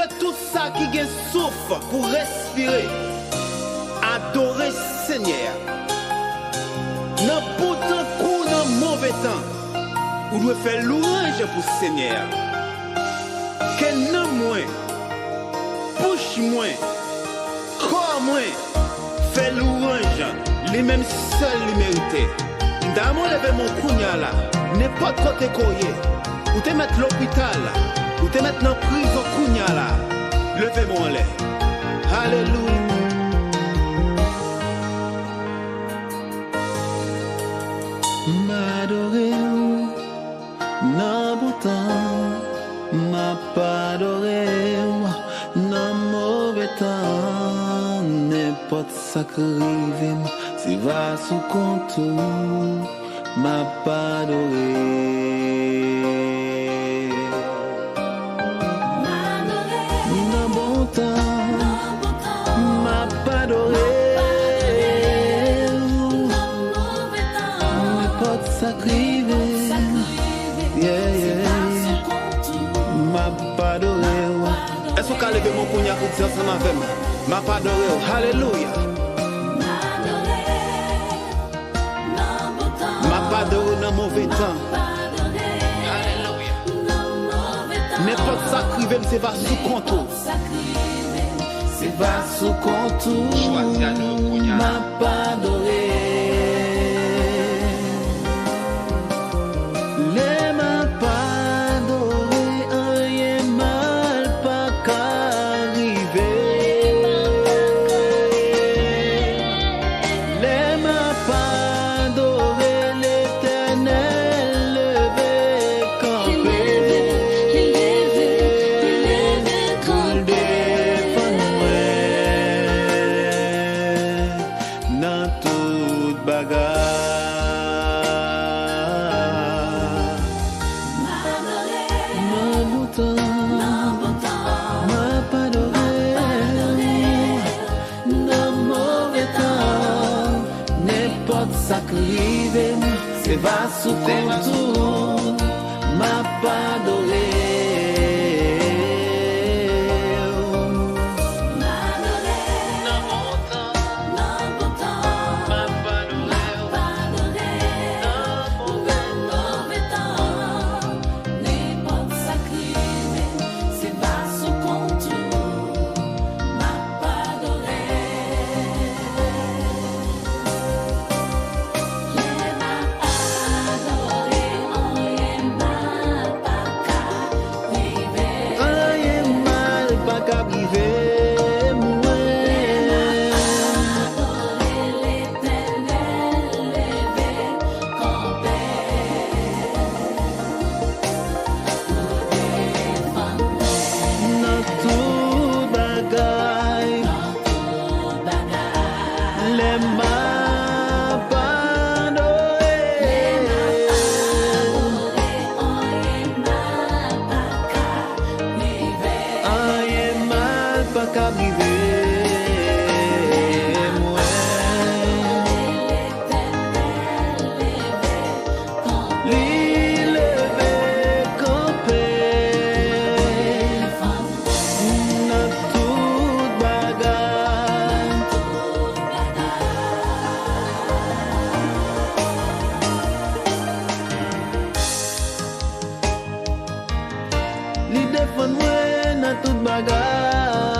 que tout ça qui gagne souffle pour respirer, adorer Seigneur. Dans bon temps, dans mauvais temps, vous devez faire louange pour Seigneur. Quel nom moins, bouche moins, corps moins, fait louange, les mêmes seuls les mérités. Dans mon lever mon kounya là, n'importe côté courrier, ou te mettre l'hôpital, ou te mettre dans prison kounya là, levez mon lait. Alléluia. M'adorer, n'a bon temps, m'a pas adoré, n'a mauvais temps, n'importe ça que rive, si va sous compte, m'a pas adoré. N'a bon temps, m'a pas adoré. Sacrivé, m'a pas adoré. Est-ce que vous avez mon cognac pour dire ça avec moi? M'a pas adoré. Alléluia. M'a pas adoré dans mauvais temps. Alléluia. N'importe sacrivé, c'est pas sous contour. C'est pas sous contour. M'a pas adoré. C'est va sous contour, m'a pas adoré. Li defon mwen nan tout bagay.